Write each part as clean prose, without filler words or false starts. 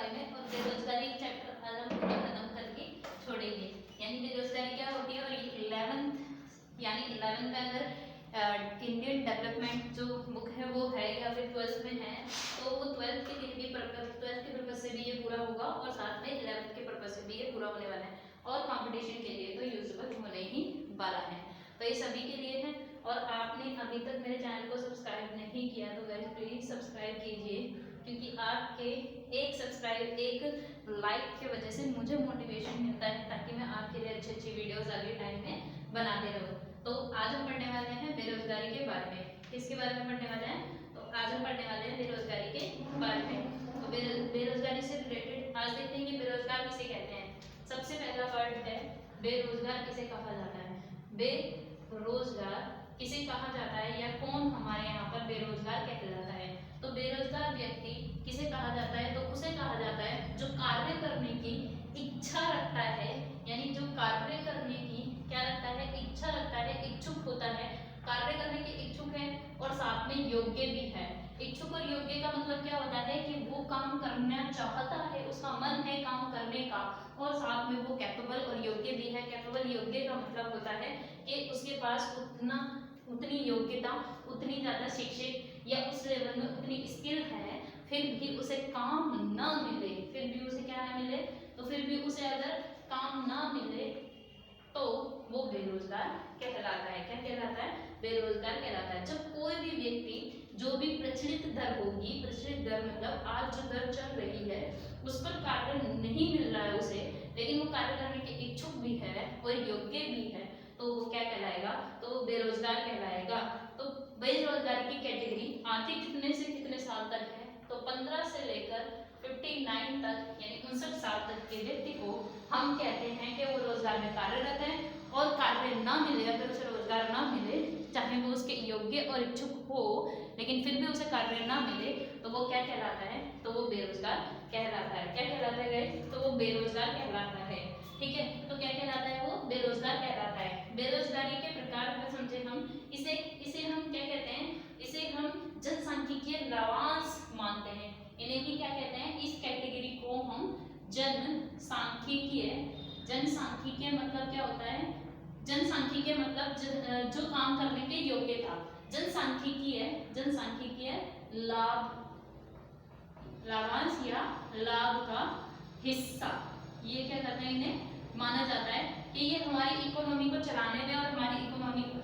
बारे में, और बेरोजगारी चैप्टर आज हम पूरा खत्म करके छोड़ेंगे। यानी बेरोजगारी क्या होती है, और ये 11th यानी 11th में अगर इंडियन डेवलपमेंट जो बुक है वो है, या फिर 12th में है, तो वो 12th के लिए भी पर्पज, 12th के पर्पज से भी ये पूरा होगा, और साथ में 11th के पर्पज से भी ये पूरा होने वाला है, और कंपटीशन के लिए तो यूजेबल होने ही वाला है। तो ये सभी के लिए है। और आपने अभी तक मेरे चैनल को सब्सक्राइब नहीं किया तो गाइस प्लीज सब्सक्राइब कीजिए, क्योंकि आपके एक सब्सक्राइब, एक लाइक की वजह से मुझे मोटिवेशन मिलता है, ताकि मैं आपके लिए अच्छी अच्छी वीडियोस आगे टाइम में बनाते रहूँ। तो आज हम पढ़ने वाले हैं बेरोजगारी के बारे में। किसके बारे में पढ़ने वाले हैं, तो आज हम पढ़ने वाले हैं बेरोजगारी के बारे में। तो बेरोजगारी से रिलेटेड आज देखते हैं कि बेरोजगार किसे कहते हैं। सबसे पहला वर्ड है बेरोजगार किसे कहा जाता है। बेरोजगार किसे कहा जाता है, या कौन हमारे यहाँ पर बेरोजगार कहलाता है। तो बेरोजगार व्यक्ति किसे कहा जाता है, तो उसे कहा जाता है जो कार्य करने की इच्छा रखता है, यानी जो कार्य करने की क्या रखता है, इच्छा रखता है, इच्छुक होता है, कार्य करने के इच्छुक है, और साथ में योग्य भी है। इच्छुक और योग्य का मतलब क्या होता है कि वो काम करना चाहता है, उसका मन है काम करने का, और साथ में वो कैपेबल और योग्य भी है। कैपेबल योग्य का मतलब होता है कि उसके पास उतनी योग्यता, उतनी ज़्यादा शिक्षित या उस लेवल में उतनी स्किल है, फिर भी उसे काम ना मिले, फिर भी उसे क्या ना मिले, तो फिर भी उसे अगर काम ना मिले तो वो बेरोजगार कहलाता है। क्या कहलाता है, बेरोजगार कहलाता है। जब कोई भी व्यक्ति जो भी प्रचलित दर होगी, प्रचलित दर मतलब आज जो दर चल रही है उस पर कार्य नहीं मिल रहा है उसे, लेकिन वो कार्य करने के इच्छुक भी है और योग्य भी है, तो वो क्या कहलाएगा, तो वो बेरोजगार कहलाएगा। तो बेरोजगारी की कैटेगरी आती कितने से कितने साल तक है, तो 15 से लेकर 59 तक यानी 59 साल तक के व्यक्ति को हम कहते हैं कि वो रोजगार में कार्यरत है, और कार्य ना मिले, अगर उसे रोजगार ना मिले, चाहे वो उसके योग्य और इच्छुक हो, लेकिन फिर भी उसे कार्य ना मिले, तो वो क्या कहलाता है, तो वो बेरोजगार कहलाता है। क्या कहलाता है, तो वो बेरोजगार कहलाता है। ठीक है, तो क्या कहलाता है, वो बेरोजगार कहलाता है। बेरोजगारी के प्रकार को समझे हम, इसे इसे हम क्या कहते हैं, इसे हम जनसांख्यिकीय लाभांश मानते हैं। इन्हें ही क्या कहते हैं, इस कैटेगरी को हम जनसांख्यिकीय, जनसांख्यिकीय मतलब क्या होता है, जनसांख्यिकीय मतलब जो काम करने के योग्य था। जनसांख्यिकीय, जनसांख्यिकीय लाभ, लाभांश या लाभ का हिस्सा, ये क्या करते हैं, इन्हें माना जाता है कि ये हमारी इकोनॉमी को चलाने में और हमारी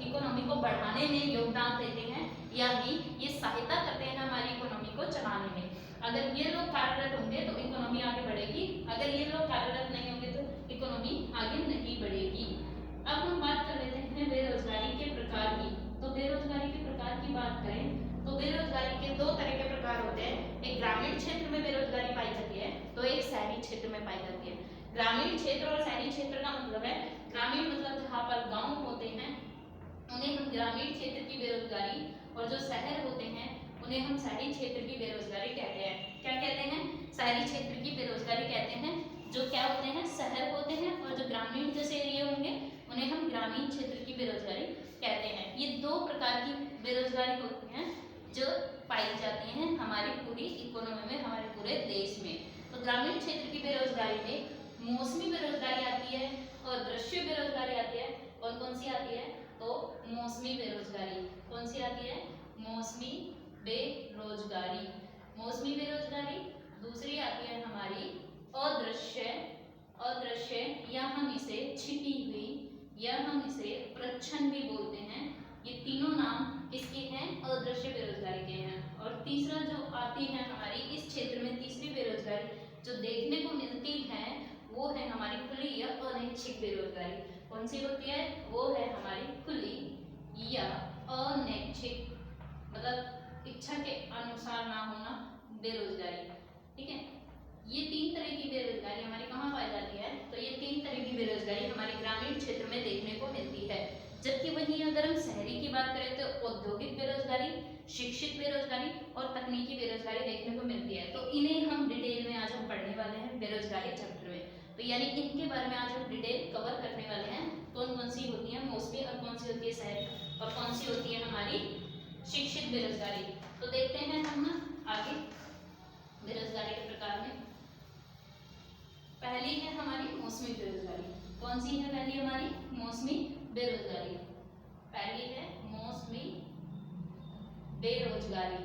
इकोनॉमी को बढ़ाने में योगदान देते हैं, यानी ये सहायता करते हैं हमारी इकोनॉमी को चलाने में। अगर ये लोग कार्यरत होंगे तो इकोनॉमी आगे बढ़ेगी, अगर ये लोग कार्यरत नहीं होंगे तो इकोनॉमी आगे नहीं बढ़ेगी। अब हम बात कर लेते हैं बेरोजगारी के प्रकार की। तो बेरोजगारी के प्रकार की बात करें तो बेरोजगारी के दो तरह के प्रकार होते हैं। एक ग्रामीण क्षेत्र में बेरोजगारी पाई जाती है, तो एक शहरी क्षेत्र में पाई जाती है। ग्रामीण क्षेत्र और शहरी क्षेत्र का मतलब है, ग्रामीण मतलब जहाँ पर गांव होते हैं उन्हें हम ग्रामीण क्षेत्र की बेरोजगारी, और जो शहर होते हैं उन्हें हम शहरी क्षेत्र की बेरोजगारी कहते हैं। क्या कहते हैं, शहरी क्षेत्र की बेरोजगारी कहते हैं। जो क्या होते हैं, शहर होते हैं, और जो ग्रामीण जैसे एरिया होंगे उन्हें हम ग्रामीण क्षेत्र की बेरोजगारी कहते हैं। ये दो प्रकार की बेरोजगारी होती हैं जो पाई जाती हैं हमारी पूरी इकोनॉमी में, हमारे पूरे देश में। तो ग्रामीण क्षेत्र की बेरोजगारी में मौसमी बेरोजगारी आती है और दृश्य बेरोजगारी आती है। कौन कौन सी आती है, तो मौसमी बेरोजगारी। कौन सी आती है, मौसमी बेरोजगारी, मौसमी बेरोजगारी। दूसरी आती है हमारी अदृश्य, अदृश्य या हम इसे छिपी हुई, या हम इसे प्रच्छन्न भी बोलते हैं। ये तीनों नाम किसके हैं, अदृश्य बेरोजगारी के हैं। और तीसरा जो आती है हमारी इस क्षेत्र में, तीसरी बेरोजगारी जो देखने को मिलती है वो है हमारी खुली या अनैच्छिक बेरोजगारी। कौन सी होती है, वो है हमारी खुली या अनैच्छिक, मतलब इच्छा के अनुसार ना होना बेरोजगारी। ठीक है, ये तीन तरह की बेरोजगारी हमारी कहाँ पाई जाती है, तो ये तीन तरह की बेरोजगारी हमारे ग्रामीण क्षेत्र में देखने को मिलती है। जबकि वहीं अगर हम शहरी की बात करें तो औद्योगिक बेरोजगारी, शिक्षित बेरोजगारी और तकनीकी बेरोजगारी देखने को मिलती है। तो इन्हें हम डिटेल में आज हम पढ़ने वाले हैं बेरोजगारी चैप्टर में। तो यानी इनके बारे में आज हम डिटेल कवर करने वाले हैं, कौन कौन सी होती है मौसमी और कौन सी होती है शहरी और कौन सी होती है हमारी शिक्षित बेरोजगारी। तो देखते हैं हम आगे बेरोजगारी के प्रकार में। मौसमी बेरोजगारी। कौन सी है पहली हमारी? मौसमी बेरोजगारी। पहली है मौसमी बेरोजगारी।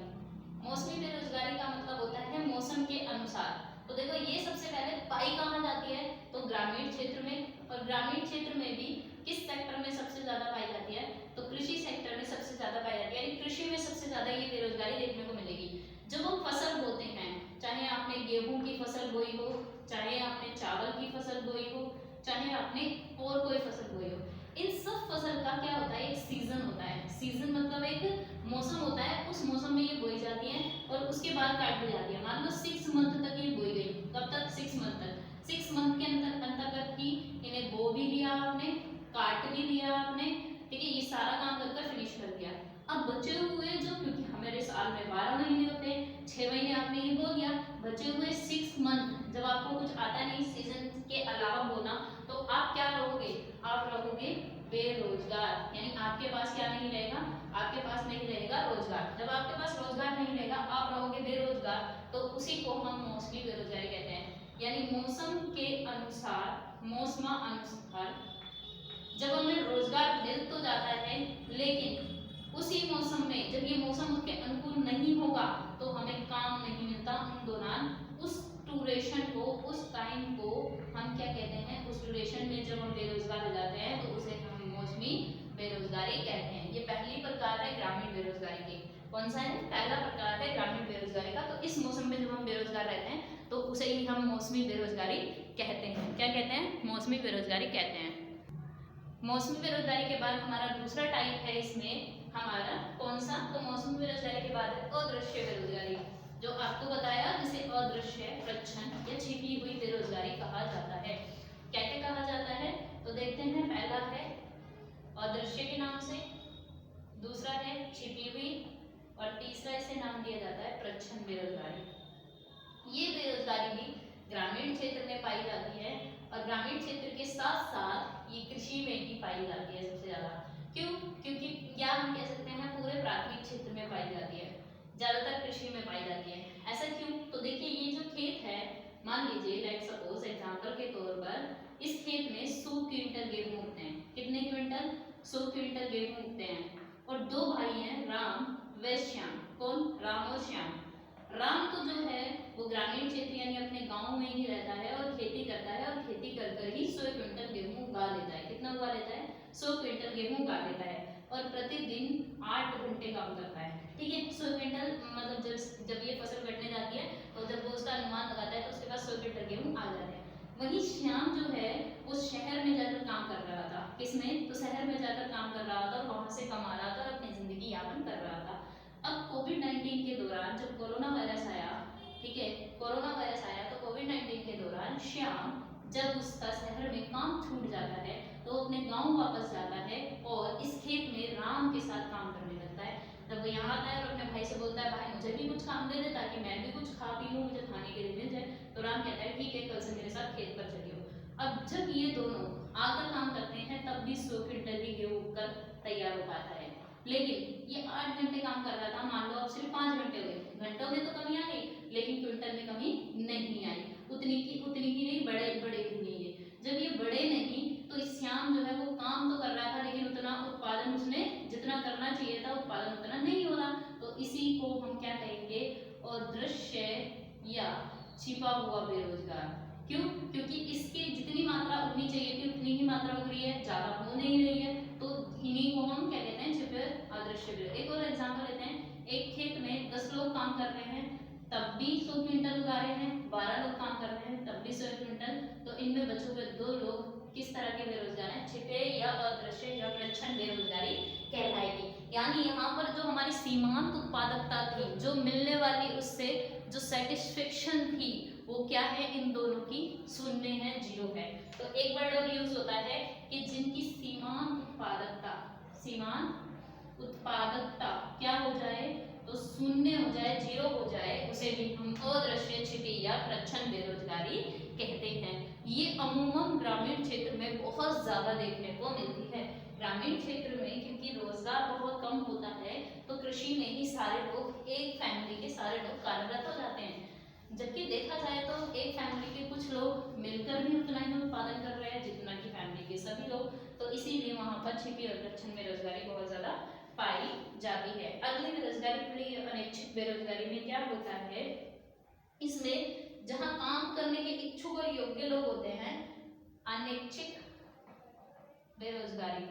मौसमी बेरोजगारी का मतलब होता है मौसम के अनुसार। तो देखो ये सबसे पहले पाई कहाँ जाती है? तो ग्रामीण क्षेत्र में। और ग्रामीण क्षेत्र में भी किस सेक्टर में सबसे ज्यादा पाई जाती है? तो कृषि सेक्टर में सबसे ज्यादा पाई जाती है, यानी कृषि में सबसे ज्यादा ये बेरोजगारी देखने को मिलेगी। जब हम फसल बोते हैं, चाहे आपने गेहूं की फसल बोई हो, चाहे आपने चावल की फसल बोई हो, चाहे आपने और कोई फसल बोई हो, इन सब फसल का क्या होता है? एक सीजन होता है। सीजन मतलब एक मौसम होता है, उस मौसम में ये बोई जाती है और उसके बाद काट दी जाती है। मान लो 6 मंथ तक ये बोई गई। कब तक? 6 मंथ तक। 6 मंथ के अंतर्गत ही इन्हें बो भी लिया आपने, काट भी लिया आपने, ठीक है, ये सारा काम करके फिनिश कर दिया। अब बचे हुए जो, क्योंकि हमारे साल में 12 महीने होते हैं, 6 महीने आपने ये बो दिया, बचे हुए 6 मंथ जब आपको कुछ आता नहीं सीजन के अलावा बोना, तो आप क्या रहोगे? आप रहोगे बेरोजगार, यानी आपके पास क्या नहीं रहेगा? आपके पास नहीं रहेगा रोजगार। जब आपके पास रोजगार नहीं रहेगा, आप रहोगे बेरोजगार, तो उसी को हम मौसमी बेरोजगारी कहते हैं। यानी मौसम के अनुसार, मौसमा अनुसार जब हमें रोजगार मिल तो जाता है, लेकिन उसी मौसम में जब ये मौसम उसके अनुकूल नहीं होगा तो हमें काम नहीं मिलता। उन दौरान उस ड्यूरेशन को, उस टाइम को हम क्या कहते हैं? उस ड्यूरेशन में जब हम बेरोजगार हो जाते हैं तो उसे हम मौसमी बेरोजगारी कहते हैं। ये पहली प्रकार है ग्रामीण बेरोजगारी की। कौन सा है? पहला प्रकार है ग्रामीण बेरोजगारी का। तो इस मौसम में जब हम बेरोजगार रहते हैं तो उसे ही हम मौसमी बेरोजगारी कहते हैं। क्या कहते हैं? मौसमी बेरोजगारी कहते हैं। मौसमी बेरोजगारी के बाद हमारा दूसरा टाइप है इसमें हमारा कौन सा? तो मौसमी बेरोजगारी के बाद है अदृश्य बेरोजगारी, जो आपको बताया जिसे अदृश्य, प्रच्छन्न या छिपी हुई बेरोजगारी कहा जाता है। क्या क्या कहा जाता है? तो देखते हैं। पहला है अदृश्य के नाम से, दूसरा है छिपी हुई, और तीसरा इसे नाम दिया जाता है प्रच्छन्न बेरोजगारी। ये बेरोजगारी भी ग्रामीण क्षेत्र में पाई जाती है, और ग्रामीण क्षेत्र के साथ साथ ये कृषि में भी पाई जाती है सबसे ज्यादा। क्यों? क्योंकि या हम कह सकते हैं पूरे प्राथमिक क्षेत्र में पाई जाती है, ज्यादातर कृषि में पाई जाती है। ऐसा क्यों? तो देखिए ये जो खेत है, मान लीजिए लेट सपोज एग्जांपल के तौर पर इस खेत में 100 क्विंटल गेहूं उगते हैं। कितने क्विंटल? 100 क्विंटल गेहूं उगते हैं। और दो भाई हैं, राम व श्याम। कौन? राम और श्याम। राम तो जो है वो ग्रामीण क्षेत्र यानी अपने गांव में ही रहता है और खेती करता है, और खेती कर कर ही 100 क्विंटल गेहूं उगा लेता है। कितना उगा लेता है? 100 क्विंटल गेहूं उगा लेता है, और प्रतिदिन 8 घंटे काम करता है। ठीक है, 100 क्विंटल मतलब जब ये फसल कटने जाती है और जब वो उसका अनुमान लगाता है तो उसके पास 100 क्विंटल गेहूं आ जाते हैं। वहीं श्याम जो है वो शहर में जाकर काम कर रहा था। किसमें? तो शहर में जाकर काम कर रहा था और वहां से कमा रहा था और अपनी जिंदगी यापन कर रहा था। अब कोविड-19 के दौरान जब कोरोना वायरस आया, ठीक है, कोरोना वायरस आया, तो कोविड-19 के दौरान श्याम जब उसका शहर में काम छूट जाता है तो अपने गांव वापस जाता है और इस खेत में राम के साथ काम करने लगता है। जब वो यहाँ आता है और अपने भाई से बोलता है, भाई मुझे भी कुछ काम दे दे ताकि मैं भी कुछ खा पी लूँ, मुझे खाने के लिए मिल जाए। तो राम कहता है ठीक है, कल से मेरे साथ खेत पर चलियो। अब जब ये दोनों आकर काम करते हैं तब भी 100 क्विंटल ही गेहूं उगकर तैयार हो पाता है। लेकिन ये 8 घंटे काम कर रहा था, मान लो अब सिर्फ 5 घंटे हुए। घंटों में तो कमी आ गई लेकिन क्विंटल में कमी नहीं आई। उतनी की नहीं, बड़े भी नहीं है। जब ये बड़े नहीं तो इस श्याम जो है वो काम तो कर रहा था लेकिन उतना उत्पादन उसने जितना करना चाहिए था उत्पादन उतना नहीं हो रहा। तो इसी को हम क्या कहेंगे? अदृश्य या छिपा हुआ बेरोजगार। क्यों? क्योंकि इसकी जितनी मात्रा उगनी चाहिए थी उतनी ही मात्रा उग रही है, ज्यादा हो नहीं रही है। तो इन्हीं को हम क्या कहते हैं? छिपे अदृश्य बेरोजगार। एक और एग्जांपल लेते हैं। एक खेत में 10 लोग काम कर रहे हैं तब भी 100 क्विंटल उगा रहे हैं, 12 लोग काम कर रहे हैं तब भी 100 क्विंटल। तो इनमें बचे हुए 2 लोग किस तरह के बेरोजगार हैं? छिपे या अदृश्य या प्रच्छन्न बेरोजगारी कहलाएगी। यानी यहाँ पर जो हमारी सीमांत उत्पादकता थी, जो मिलने वाली उससे जो सेटिस्फेक्शन थी, वो क्या है? इन दोनों की शून्य है, 0 है। तो एक वर्ड और यूज होता है कि जिनकी सीमांत उत्पादकता क्या हो जाए? तो शून्य हो जाए, 0 हो जाए, उसे भी हम अदृश्य, छिपी या प्रच्छन्न बेरोजगारी कहते हैं। ये अमूमन ग्रामीण क्षेत्र में बहुत ज्यादा देखने को मिलती है। ग्रामीण क्षेत्र में क्योंकि रोजगार बहुत कम होता है तो कृषि में ही सारे लोग, एक फैमिली के सारे लोग कार्यरत हो जाते हैं। जबकि देखा जाए तो एक फैमिली के कुछ लोग मिलकर भी उतना ही उत्पादन कर रहे हैं जितना कि फैमिली के सभी लोग, तो इसीलिए वहाँ पर छिपी और प्रच्छन्न बेरोजगारी बहुत ज़्यादा पाई जाती है। अगली बेरोजगारी बड़ी अनैच्छिक बेरोजगारी में क्या होता है, इसमें जहाँ काम करने के इच्छुक और योग्य लोग होते हैं, अनैच्छिक बेरोजगारी,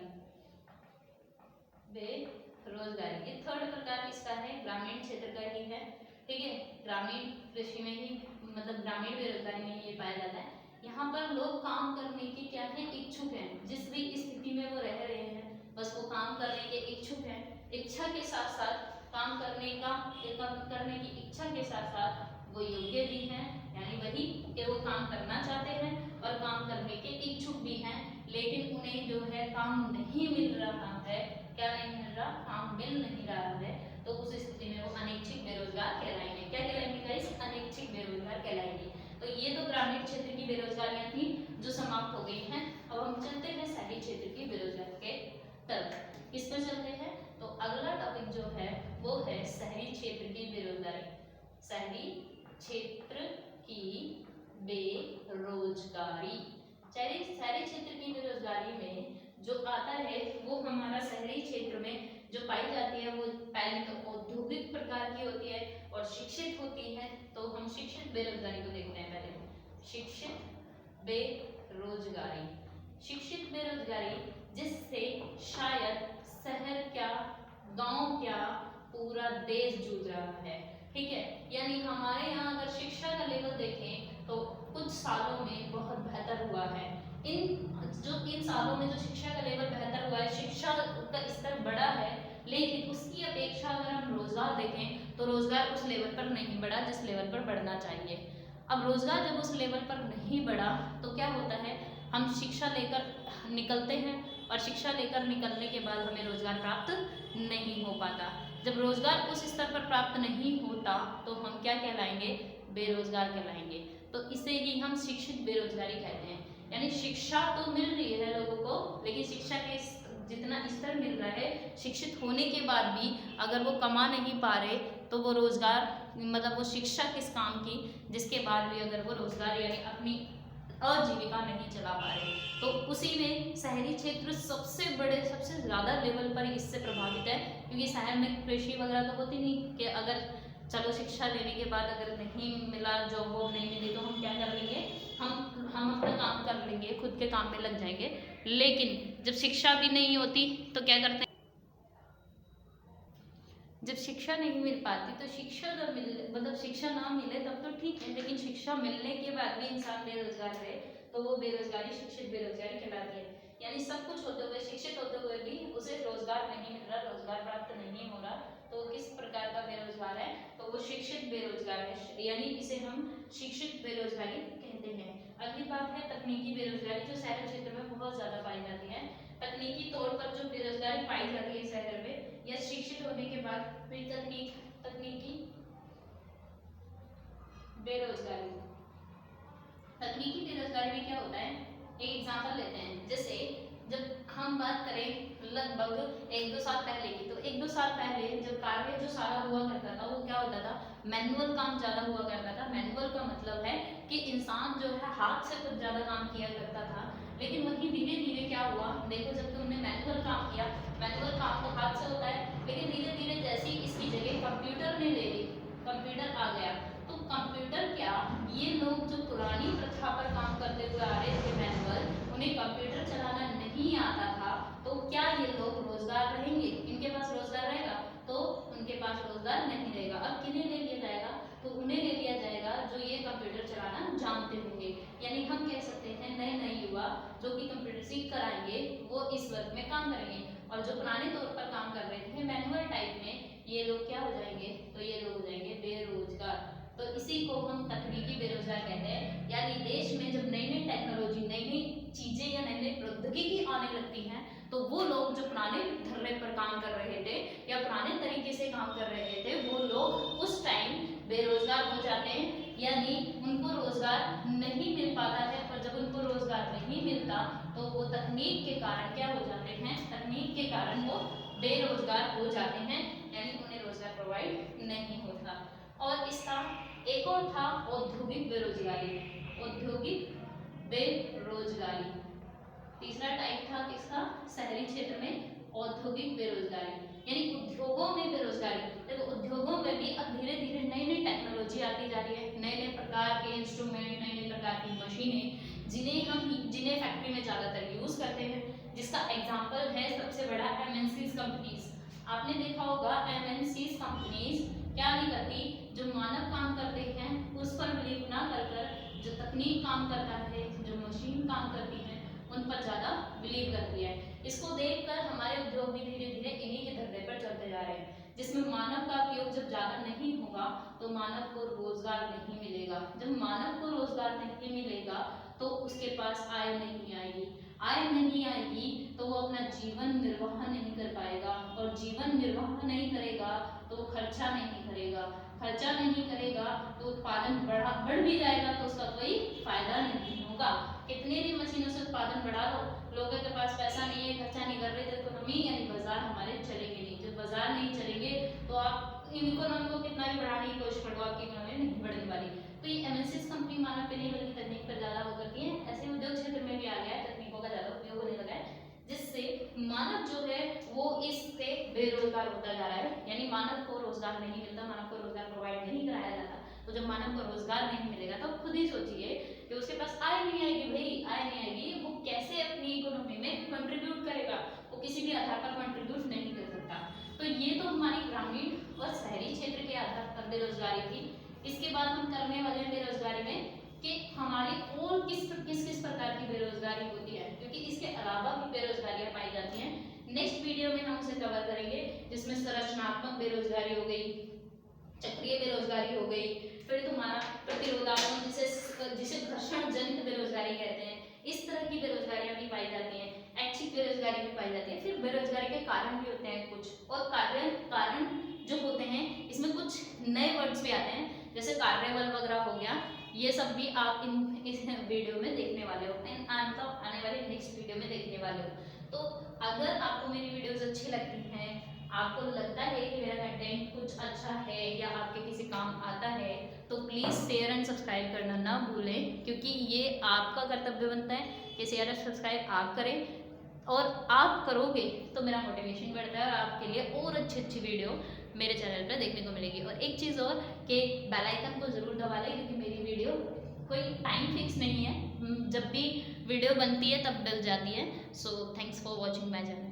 बेरोजगारी। ये थर्ड प्रकार इसका है, ग्रामीण क्षेत्र का ही है, ठीक है, ग्रामीण कृषि में ही मतलब ग्रामीण बेरोजगारी में ये पाया जाता है। यहाँ पर लोग काम करने के क्या है, इच्छुक हैं, जिस भी स्थिति में वो रह रहे हैं बस वो काम करने के इच्छुक हैं, इच्छा के साथ साथ काम करने की इच्छा के साथ साथ वो योग्य भी हैं, यानी वही कि वो काम करना चाहते हैं और काम करने के इच्छुक भी हैं, लेकिन उन्हें जो है काम नहीं मिल रहा है। क्या नहीं मिल रहा, काम मिल नहीं रहा है, तो उस स्थिति में वो अनैच्छिक बेरोजगार कहलाएंगे। क्या कहलाएंगे गाइस, अनैच्छिक बेरोजगार कहलाएंगे। तो ये तो ग्रामीण क्षेत्र की बेरोजगारियां थी जो समाप्त हो गई हैं। अब हम चलते हैं शहरी क्षेत्र की बेरोजगारी के तरफ। इस पर चलते हैं तो अगला टॉपिक जो है वो है शहरी क्षेत्र की बेरोजगारी। शहरी क्षेत्र की बेरोजगारी, शहरी क्षेत्र की बेरोजगारी में जो आता है वो हमारा शहरी क्षेत्र में जो पाई जाती है वो पहले तो औद्योगिक प्रकार की होती है और शिक्षित होती है। तो हम शिक्षित बेरोजगारी को देखते हैं। पहले शिक्षित बेरोजगारी, शिक्षित बेरोजगारी जिससे शायद शहर क्या गांव क्या पूरा देश जूझ रहा है, ठीक है। यानी हमारे यहाँ अगर शिक्षा का लेवल देखें तो कुछ सालों में बहुत बेहतर हुआ है। इन सालों में जो शिक्षा का लेवल बेहतर हुआ है, शिक्षा का स्तर बढ़ा है, लेकिन उसकी अपेक्षा अगर हम रोजगार देखें तो रोजगार उस लेवल पर नहीं बढ़ा जिस लेवल पर बढ़ना चाहिए। अब रोजगार जब उस लेवल पर नहीं बढ़ा तो क्या होता है, हम शिक्षा लेकर निकलते हैं और शिक्षा लेकर निकलने के बाद हमें रोजगार प्राप्त नहीं हो पाता। जब रोजगार उस स्तर पर प्राप्त नहीं होता तो हम क्या कहलाएंगे, बेरोजगार कहलाएंगे। तो इसे ही हम शिक्षित बेरोजगारी कहते हैं। यानी शिक्षा तो मिल रही है लोगों को, लेकिन शिक्षा के जितना स्तर मिल रहा है, शिक्षित होने के बाद भी अगर वो कमा नहीं पा रहे तो वो रोजगार मतलब वो शिक्षा किस काम की जिसके बाद भी अगर वो रोजगार यानी अपनी आजीविका नहीं चला पा रहे। तो उसी में शहरी क्षेत्र सबसे ज़्यादा लेवल पर इससे प्रभावित है, क्योंकि शहर में कृषि वगैरह तो होती नहीं कि अगर चलो शिक्षा लेने के बाद अगर नहीं मिला, जॉब वॉब नहीं मिली तो हम क्या कर लेंगे, हम अपना काम कर लेंगे, खुद के काम में लग जाएंगे। लेकिन जब शिक्षा भी नहीं होती तो क्या करते हैं, जब शिक्षा नहीं मिल पाती तो शिक्षा जब मतलब शिक्षा ना मिले तब तो ठीक है, लेकिन शिक्षा मिलने के बाद भी इंसान बेरोजगार है तो वो बेरोजगारी शिक्षित बेरोजगारी कहलाती है। यानी सब कुछ होते हुए, शिक्षित होते हुए भी उसे रोजगार नहीं मिल रहा, रोजगार प्राप्त नहीं हो रहा, तो किस प्रकार का बेरोजगार है, तो वो शिक्षित बेरोजगार है, यानी इसे हम शिक्षित बेरोजगारी कहते हैं। अगली बात है तकनीकी बेरोजगारी, जो शहरी क्षेत्र में बहुत ज्यादा पाई जाती है। तकनीकी तौर पर जो बेरोजगारी पाई जाती है शहर में या शिक्षित होने के बाद फिर तकनीकी बेरोजगारी, तकनीकी बेरोजगारी में क्या होता है, एक एग्जांपल लेते हैं। जैसे जब हम बात करें लगभग 1-2 साल पहले की, तो 1-2 साल पहले जब कार्य जो सारा हुआ करता था वो क्या होता था, मैनुअल काम ज़्यादा हुआ करता था। मैनुअल का मतलब है कि इंसान जो है हाथ से कुछ ज़्यादा काम किया करता था, लेकिन वही धीरे धीरे क्या हुआ, देखो जब तुमने मैनुअल काम किया, मैनुअल काम तो हाथ से होता है, लेकिन धीरे धीरे जैसे ही इसकी जगह कंप्यूटर ने ले ली, कंप्यूटर आ गया, तो कंप्यूटर क्या, ये लोग जो पुरानी प्रथा पर काम करते हुए आ रहे थे मैनुअल, उन्हें कंप्यूटर चलाना नहीं आता था, तो क्या ये लोग रोजगार रहेंगे, इनके पास रोजगार रहेगा, तो उनके पास रोजगार नहीं रहेगा। अब किन्हें ले लिया जाएगा, तो उन्हें ले लिया जाएगा जो ये कंप्यूटर चलाना जानते होंगे। यानी हम कह सकते हैं नए नए युवा जो कि कंप्यूटर सीख कर आएंगे वो इस वर्ग में काम करेंगे, और जो पुराने तौर पर काम कर रहे थे मैनुअल टाइप में, ये लोग क्या हो जाएंगे, तो ये लोग हो जाएंगे बेरोजगार। तो इसी को हम तकनीकी बेरोजगार कहते हैं। यानी देश में जब नई नई टेक्नोलॉजी, नई नई चीजें या नई नई प्रौद्योगिकी आने लगती हैं, तो वो लोग जो पुराने धर्रे पर काम कर रहे थे या पुराने तरीके से काम कर रहे थे, वो लोग उस टाइम बेरोजगार हो जाते हैं, यानी उनको रोजगार नहीं मिल पाता है। और जब उनको रोजगार नहीं मिलता तो वो तकनीक के कारण क्या हो जाते हैं, तकनीक के कारण वो बेरोजगार हो जाते हैं, यानी उन्हें रोजगार प्रोवाइड नहीं होता। और इसका एक और और था औद्योगिक बेरोजगारी, औद्योगिक बेरोजगारी। तीसरा टाइप था किसका, शहरी क्षेत्र में औद्योगिक बेरोजगारी, यानी उद्योगों में बेरोजगारी। देखो उद्योगों में भी अब धीरे धीरे नई नई टेक्नोलॉजी आती जा रही है, नए नए प्रकार के इंस्ट्रूमेंट, नए नए प्रकार की मशीनें जिन्हें फैक्ट्री में ज़्यादातर यूज करते हैं, जिसका एग्जाम्पल है सबसे बड़ा MNCs कंपनीज। आपने देखा होगा MNCs कंपनीज क्या नहीं करती, जो मानव काम करते हैं उस पर बिलीव ना कर जो तकनीक काम करता है, जो मशीन काम करती है, उन पर ज़्यादा बिलीव करती है। इसको देखकर हमारे उद्योग भी धीरे धीरे इन्हीं के धर्रे पर चलते जा रहे हैं, जिसमें मानव का उपयोग जब ज़्यादा नहीं होगा तो मानव को रोजगार नहीं मिलेगा। जब मानव को रोजगार नहीं मिलेगा तो उसके पास आय नहीं आएगी, आय नहीं आएगी तो वो अपना जीवन निर्वाह नहीं कर पाएगा, और जीवन निर्वाह नहीं करेगा तो वो खर्चा नहीं करेगा, खर्चा नहीं करेगा तो उत्पादन बढ़ भी जाएगा तो उसका कोई फायदा नहीं होगा। कितने भी मशीनों से उत्पादन बढ़ा लो, लोगों के पास पैसा नहीं है, खर्चा नहीं कर रहे तो इकोनॉमी यानी बाजार हमारे चलेंगे नहीं। जब बाजार नहीं चलेंगे तो आप इकोनॉमी को कितना भी बढ़ाने की कोशिश करो, आपकी इकोनॉमी नहीं बढ़ने वाली। तो ये MNCs कंपनी मानव पे नहीं बल्कि तकनीक पर ज्यादा वो करती है। ऐसे उद्योग क्षेत्र में भी आ गया है, तकनीकों का ज्यादा उपयोग होने लगा है, जिससे मानव जो है वो इससे बेरोजगार होता जा रहा है, यानी मानव को रोजगार नहीं मिलता, मानव को रोजगार प्रोवाइड नहीं कराया जाता। तो जब मानव को रोजगार नहीं मिलेगा तो खुद ही सोचिए कि उसके पास आय नहीं आएगी, भाई आय नहीं आएगी, वो कैसे अपनी इकोनॉमी में कंट्रीब्यूट करेगा, वो किसी भी आधार पर कंट्रीब्यूट नहीं कर सकता। तो ये तो हमारी ग्रामीण और शहरी क्षेत्र के आधार पर बेरोजगारी थी। इसके बाद हम करने वाले हैं बेरोजगारी में कि हमारी और किस किस प्रकार की बेरोजगारी होती है, क्योंकि इसके अलावा भी बेरोजगारियां पाई जाती हैं। नेक्स्ट वीडियो में हम उसे कवर करेंगे, जिसमें संरचनात्मक बेरोजगारी हो गई, चक्रीय बेरोजगारी हो गई, फिर तुम्हारा प्रतिरोधात्मक जिसे घर्षण जनित बेरोजगारी कहते हैं, इस तरह की बेरोजगारियां भी पाई जाती हैं, ऐच्छिक बेरोजगारी भी पाई जाती है। फिर बेरोजगारी के कारण भी होते हैं कुछ, और कारण जो होते हैं इसमें कुछ नए वर्ड्स भी आते हैं, जैसे कार्यबल वगैरह हो गया, ये सब भी आप इस वीडियो में देखने वाले हो, मतलब आने वाले नेक्स्ट वीडियो में देखने वाले हो। तो अगर आपको मेरी वीडियोस अच्छी लगती हैं, आपको लगता है कि मेरा कंटेंट कुछ अच्छा है या आपके किसी काम आता है, तो प्लीज़ शेयर एंड सब्सक्राइब करना ना भूलें, क्योंकि ये आपका कर्तव्य बनता है कि शेयर और सब्सक्राइब आप करें, और आप करोगे तो मेरा मोटिवेशन बढ़ता है और आपके लिए और अच्छी वीडियो मेरे चैनल पर देखने को मिलेगी। और एक चीज़ और कि बेल आइकन को ज़रूर दबा लें, क्योंकि मेरी वीडियो कोई टाइम फिक्स नहीं है, जब भी वीडियो बनती है तब डल जाती है। So thanks for watching my channel.